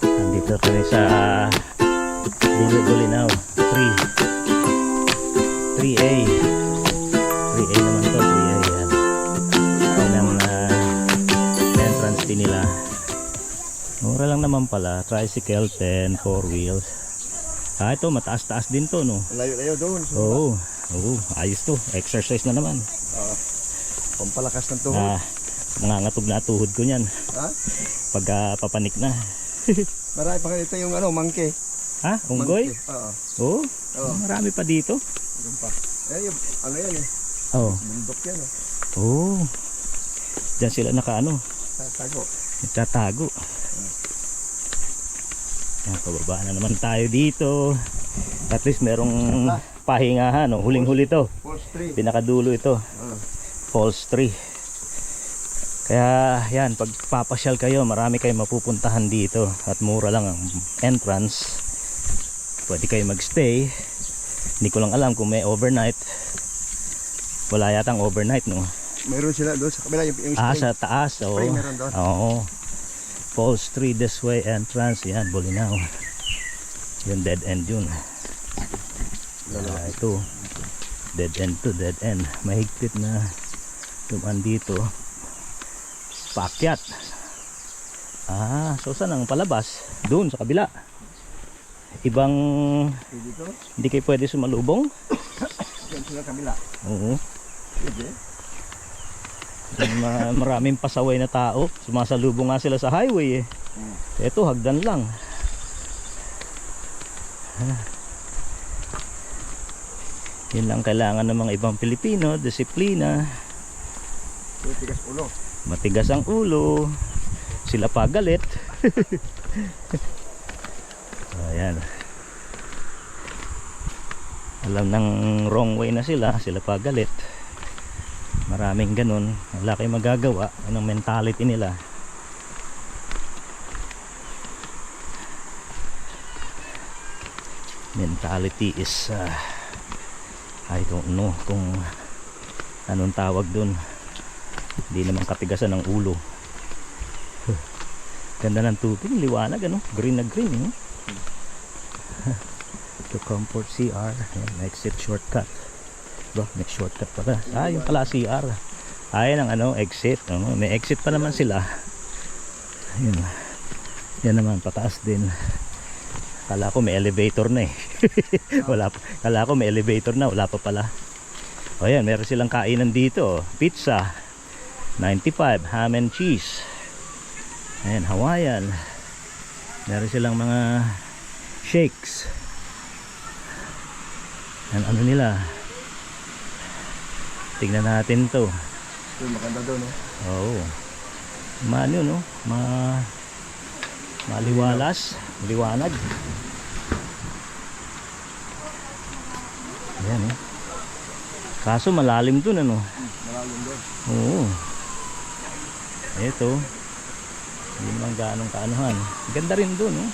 Nandito kami sa Bulinaw 3A. 3A naman to, 3A yan. Yan ang entrance din nila. Mura lang naman pala. Tricycle 10, 4 wheels. Ito mataas-taas din to, no? Layo-layo doon. Oo, ayos to. Exercise na naman. Pampalakas ng tuhod. Nangangatog na tuhod ko niyan. Ha? Pag papanik na. Marami pa ganito yung monkey. Ha? Unggoy? Oo. Marami pa dito. Doon pa. Yung, yan eh. Oo. Bundok yan eh. Oo. Diyan sila nakaano. Tago. Nagtatago. Yan, pababa na naman tayo dito. At least merong pahingahan. No? Huling-huli to. Falls 3. Pinakadulo ito. Falls 3. Kaya yan, pag papasyal kayo, marami kayong mapupuntahan dito. At mura lang ang entrance. Pwede kayo magstay. Hindi ko lang alam kung may overnight. Wala yatang overnight, no? Meron sila doon sa kabila yung spring. Sa taas. Oo. Spring meron doon. Oo. Falls 3 this way entrance. Yan, Bulinaw. Yung dead end yun. Ito. Dead end to dead end. Mahigpit na dumaan dito. Paakyat. So saan ang palabas? Doon sa kabila. Ibang Dito? hindi kayo pwede sumalubong? Diyan sila kabila. Oo. Pwede. Maraming pasaway na tao. Sumasalubong nga sila sa highway eh. Ito hagdan lang. Yun lang kailangan ng mga ibang Pilipino. Disiplina. Tigas ulo. Matigas ang ulo. Sila pa galit. Ayan. Alam ng wrong way na sila. Sila pa galit. Maraming ganun. Wala kayong magagawa. Anong mentality nila. Mentality is I don't know kung anong tawag dun. Hindi naman katigasan ng ulo. Ganda ng tubig, liwanag ano, green na green eh. To Comfort CR. Exit shortcut. Next shortcut pala. Yung pala CR. Ayan ang exit. May exit pa naman sila. Ayun. Yan naman, pataas din. Kala ko may elevator na eh. Kala ko may elevator na, wala pa pala. Ayan, meron silang kainan dito. Pizza 95, ham and cheese. Ayan, Hawaiian. Meron silang mga shakes. Ano nila? Tingnan natin to. Ito maganda doon no? Oo. No? Maliwalas. Liwanag. Ayan eh. Kaso malalim dun ano? Malalim doon. Oo. Ito. Hindi naman gaanong kaanuhan. Ganda rin dun no?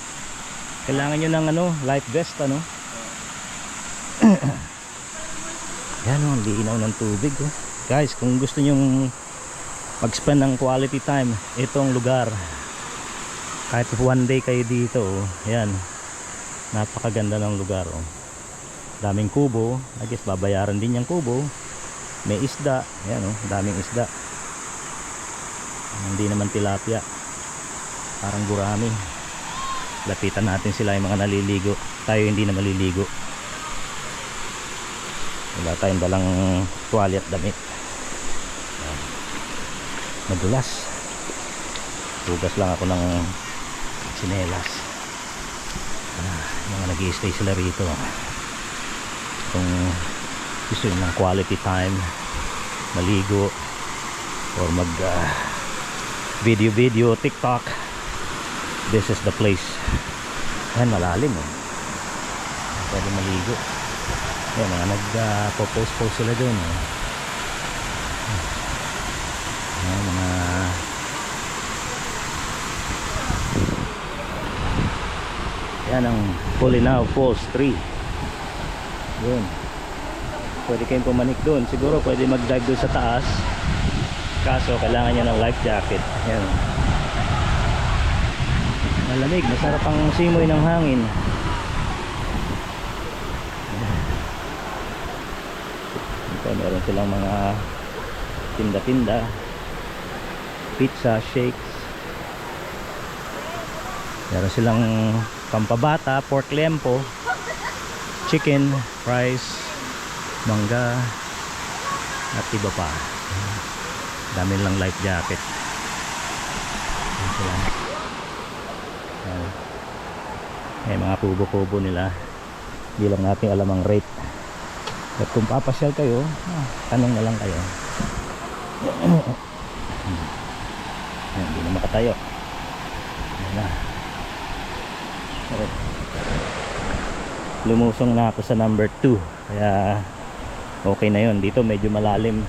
Kailangan nyo ng life vest ano? Yan o, linaw ng tubig oh. Guys, kung gusto nyong mag-spend ng quality time itong lugar, kahit one day kayo dito oh. Yan, napakaganda ng lugar oh. Daming kubo. I guess babayaran din yung kubo. May isda. Yan oh, daming isda. Hindi naman tilapia, parang gurami. Lapitan natin sila yung mga naliligo. Tayo hindi na maliligo. Wala tayong dalang tuwalya at damit. Madulas. Hugas lang ako ng sinelas. Mga nag-i-stay sila rito. Kung gusto nyo ng quality time, maligo or mag video, TikTok, this is the place. Ayan, malalim oh. Pwede maligo. Ayan, mga nagpo-post sila dun oh. Ayan, mga yan ang Bulinaw Falls 3. Yun, pwede kayong pumanik doon. Siguro pwede mag-dive doon sa taas, kaso kailangan nyo ng life jacket. Yan. Malamig, masarap ang simoy ng hangin. Ito, meron silang mga tinda-tinda, pizza, shakes. Meron silang pampabata, pork lempo, chicken, rice, mangga, at iba pa. Dami lang life jacket. Ayan sila. Ayan. May mga kubo-kubo nila. Hindi lang natin alam ang rate. At kung papasyal kayo, tanong na lang kayo. Ayan, hindi na makatayo. Ayan na. Lumusong na ako sa number 2, kaya okay na yun. Dito medyo malalim,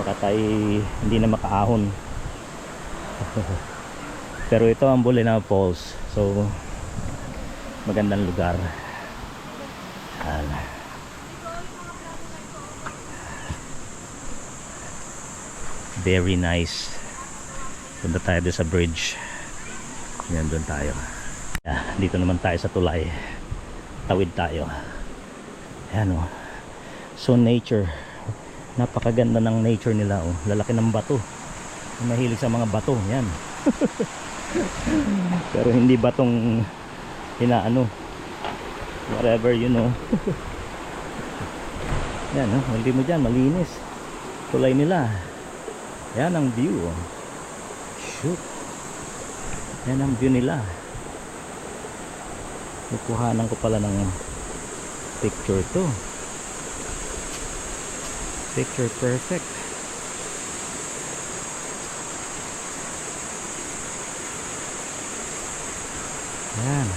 baka tayo hindi na makaahon. Pero ito ang Bolinao Falls, so magandang lugar. Very nice. Punta tayo doon sa bridge. Yan, doon tayo. Dito naman tayo sa tulay. Tawid tayo. Ayan o. So nature. Napakaganda ng nature nila o. Lalaki ng bato. Mahilig sa mga bato. Yan. Pero hindi batong inaano. Whatever you know. Yan o. Hindi mo dyan. Malinis. Tulay nila. Yan ang view o. Shoot. Yan ang view nila. Kukuhanan ko pala ng picture to. Picture perfect. Yan.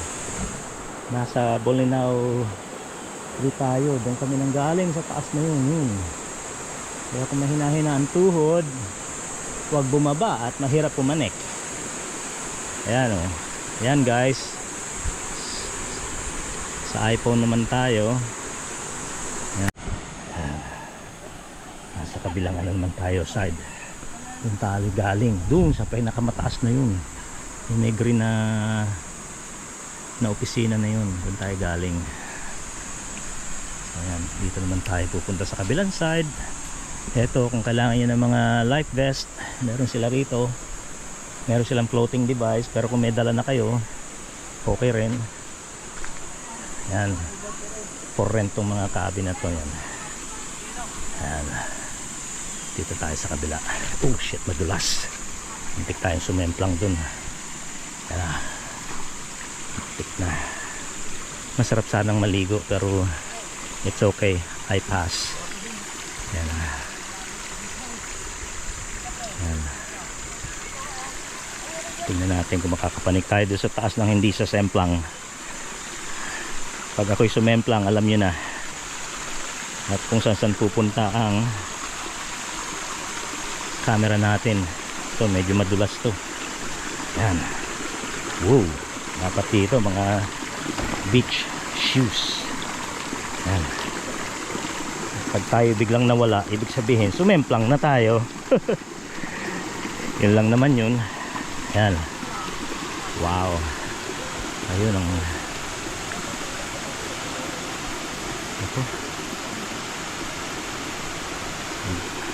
Nasa Bolinao tayo. Doon kami nang galing sa taas na yun. Kaya kung mahina-hina ang tuhod, huwag bumaba at mahirap pumanik. Ayan o. Ayan guys. Sa iPhone naman tayo. Ayan. Nasa kabilang naman tayo side. Yung tayo galing doon sa pinakamataas na yun. Yung may green na opisina na yun. Doon tayo galing. Ayan, dito naman tayo pupunta sa kabilang side. Eto, kung kailangan nyo ng mga life vest, meron sila rito. Meron silang floating device, pero kung may dala na kayo, okay rin. Yan, for rent tong mga cabin na to. Yan. Yan. Dito tayo sa kabila. Oh shit, madulas. Hintik tayong sumemplang dun. Yan na. Hintik na. Masarap sanang maligo, pero it's okay, I pass. Yan na. Yan. Tingnan natin kung makakapanik tayo doon sa taas ng hindi sa semplang. Pag ako'y sumemplang, alam nyo na. At kung saan pupunta ang camera natin. Ito, medyo madulas to. Yan. Wow. Dapat dito, mga beach shoes. Yan. Pag tayo biglang nawala, ibig sabihin, sumemplang na tayo. Yun lang naman yun. Yan. Wow. Ayun ang ito.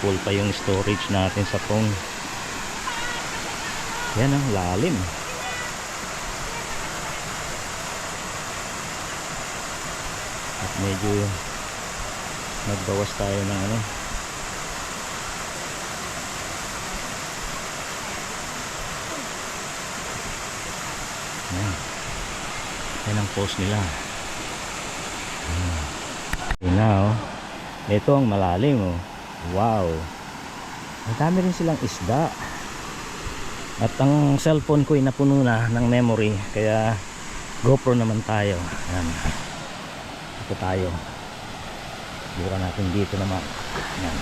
Full pa yung storage natin sa phone. Yan ang lalim. At medyo nagbawas tayo ng ano. Yan. Yan ang post nila. Yun na oh. Ito ang malalim oh. Wow. Ang dami rin silang isda. At ang cellphone ko ay napuno na ng memory. Kaya GoPro naman tayo. Yan. Ito tayo. Bura natin dito naman. Yan.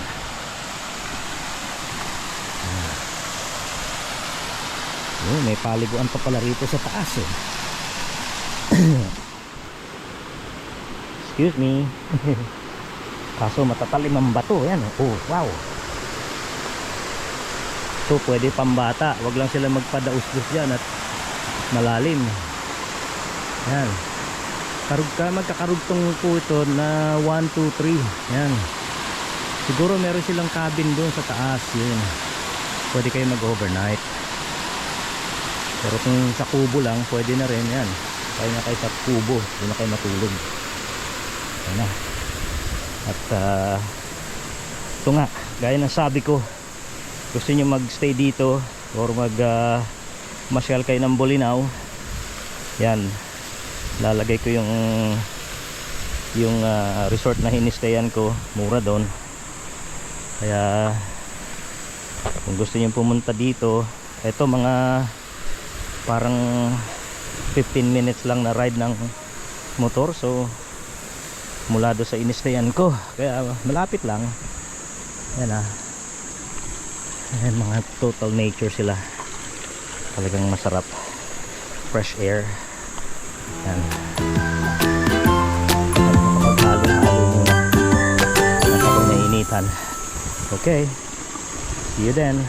Oh, may paliguan pa pala rito sa taas eh. Excuse me. Kaso matatalim ang bato. Yan. Oh, wow. So pwede pambata. Wag lang sila magpadaus-dus dyan at malalim. Yan. Magkakarugtong po ito na 1, 2, 3. Yan. Siguro meron silang cabin doon sa taas. Yun. Pwede kayo mag-overnight. Pero kung sa kubo lang, pwede na rin. Yan. Kaya na kayo sa kubo. Doon na kayo matulog. Yan na. At ito nga, gaya ng sabi ko, gusto nyo magstay dito or masyal kayo ng Bolinao, yan, lalagay ko yung resort na hinistayan ko, mura doon. Kaya kung gusto nyo pumunta dito, eto mga parang 15 minutes lang na ride ng motor. So mula do sa inistayan ko, kaya malapit lang. Yan ayan, mga total nature sila, talagang masarap, fresh air. Yan, maghalo-halo muna at ako nainitan. Okay, see you then.